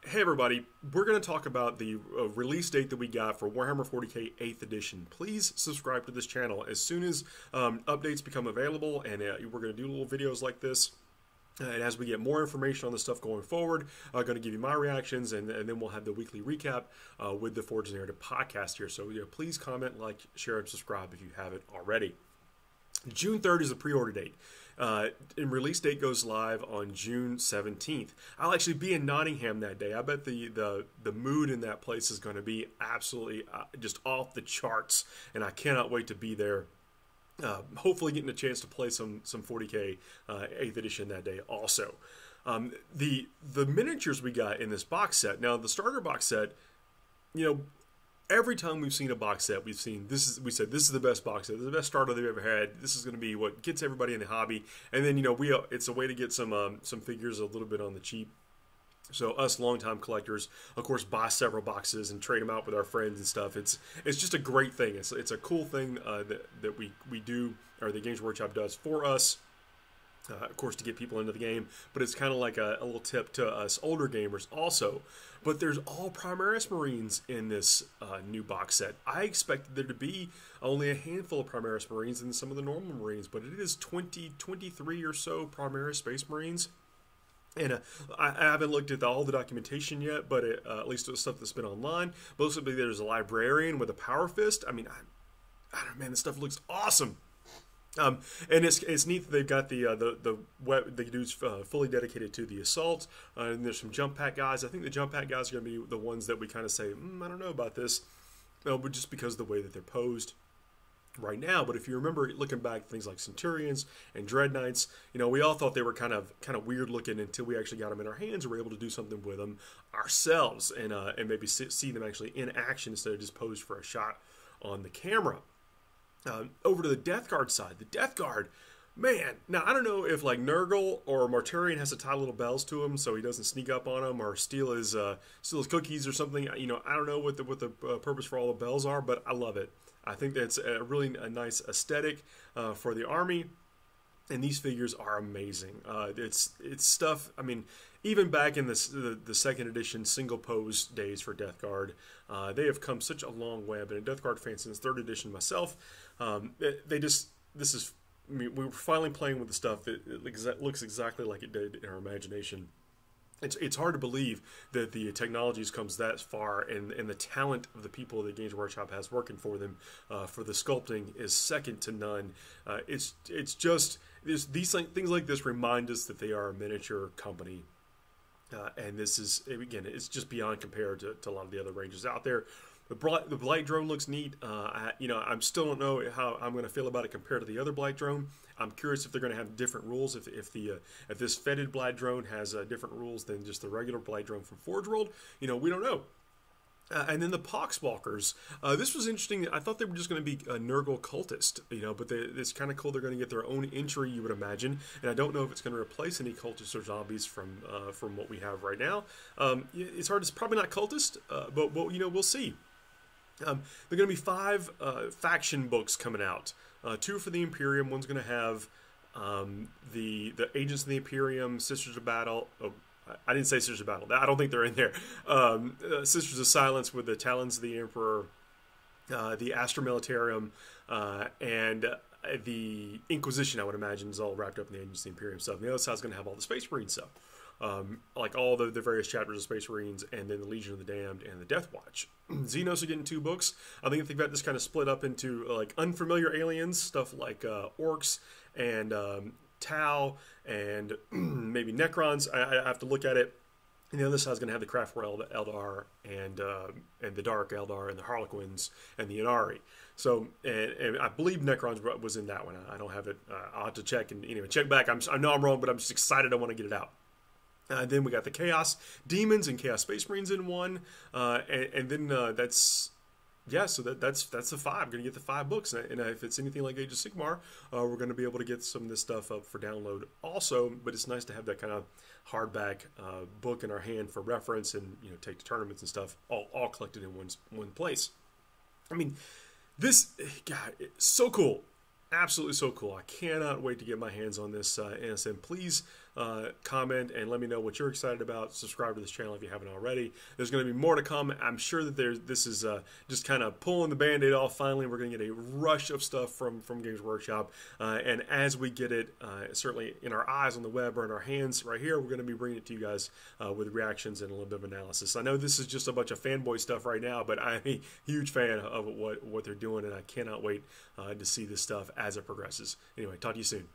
Hey everybody, we're going to talk about the release date that we got for Warhammer 40k 8th edition. Please subscribe to this channel as soon as updates become available, and we're going to do little videos like this. And as we get more information on this stuff going forward, I'm going to give you my reactions, and then we'll have the weekly recap with the Forged Narrative podcast here. So please comment, like, share, and subscribe if you haven't already. June 3rd is the pre-order date. And release date goes live on June 17th. I'll actually be in Nottingham that day. I bet the mood in that place is going to be absolutely just off the charts, and I cannot wait to be there. Hopefully getting a chance to play some 40k 8th edition that day also. The miniatures we got in this box set. Now the starter box set, every time we've seen a box set, we said this is the best box set, this is the best starter they've ever had. This is going to be what gets everybody in the hobby. And then it's a way to get some figures a little bit on the cheap. So us longtime collectors, of course, buy several boxes and trade them out with our friends and stuff. It's just a great thing. It's a cool thing that we do, or the Games Workshop does for us. Of course, to get people into the game, but it's kind of like a little tip to us older gamers also. But there's all Primaris Marines in this new box set. I expected there to be only a handful of Primaris Marines and some of the normal Marines, but it is 23 or so Primaris Space Marines. And I haven't looked at all the documentation yet, but at least the stuff that's been online. Mostly there's a librarian with a power fist. I mean, I don't know, man, this stuff looks awesome. And it's neat that they've got the dudes fully dedicated to the assault, and there's some jump pack guys. I think the jump pack guys are going to be the ones that we kind of say, I don't know about this, but just because of the way that they're posed right now. But if you remember looking back, things like Centurions and Dread Knights, we all thought they were kind of weird looking until we actually got them in our hands and were able to do something with them ourselves, and maybe see them actually in action instead of just posed for a shot on the camera. Over to the Death Guard side. The Death Guard, man. Now, I don't know if like Nurgle or Mortarion has to tie little bells to him so he doesn't sneak up on him or steal his cookies or something. I don't know what the purpose for all the bells are, but I love it. I think that's a really nice aesthetic for the army. And these figures are amazing. It's stuff. I mean, even back in the second edition single pose days for Death Guard, they have come such a long way. I've been a Death Guard fan since third edition myself. We were finally playing with the stuff that looks exactly like it did in our imagination. It's hard to believe that the technologies comes that far, and the talent of the people that Games Workshop has working for them for the sculpting is second to none. It's just these things like this remind us that they are a miniature company, and this is, again, it's just beyond compared to a lot of the other ranges out there. The Blight Drone looks neat. I still don't know how I'm going to feel about it compared to the other Blight Drone. I'm curious if they're going to have different rules. If this Fetid Blight Drone has different rules than just the regular Blight Drone from Forge World, we don't know. And then the Poxwalkers. This was interesting. I thought they were just going to be a Nurgle cultist, but it's kind of cool. They're going to get their own entry, you would imagine. And I don't know if it's going to replace any cultists or zombies from what we have right now. It's hard. It's probably not cultist, but we'll see. There are going to be 5 faction books coming out. 2 for the Imperium. One's going to have the Agents of the Imperium, Sisters of Battle. Oh, I didn't say Sisters of Battle. I don't think they're in there. Sisters of Silence with the Talons of the Emperor, the Astra Militarum, and the Inquisition, I would imagine, is all wrapped up in the Agents of the Imperium stuff. And the other side's going to have all the Space Marine stuff. Like all the various chapters of Space Marines, and then the Legion of the Damned and the Death Watch. Xenos are getting 2 books. I think they've got this kind of split up into like unfamiliar aliens, stuff like orcs and Tau and maybe Necrons. I have to look at it. And the other side's going to have the Craftworld Eldar and the Dark Eldar and the Harlequins and the Inari. So, and I believe Necrons was in that one. I don't have it. I'll have to check and check back. I know I'm wrong, but I'm just excited. I want to get it out. Then we got the Chaos Demons and Chaos Space Marines in one, and then that's the 5. We're going to get the 5 books, and if it's anything like Age of Sigmar, we're going to be able to get some of this stuff up for download also. But it's nice to have that kind of hardback book in our hand for reference, and take to tournaments and stuff, all collected in one place. I mean, this, God, it's so cool. Absolutely so cool. I cannot wait to get my hands on this. And please comment and let me know what you're excited about. Subscribe to this channel if you haven't already. There's going to be more to come. I'm sure that this is just kind of pulling the band-aid off. Finally, we're going to get a rush of stuff from Games Workshop, and as we get it, certainly in our eyes on the web or in our hands right here, we're going to be bringing it to you guys with reactions and a little bit of analysis. I know this is just a bunch of fanboy stuff right now, but I'm a huge fan of what they're doing, and I cannot wait to see this stuff as it progresses. Anyway, talk to you soon.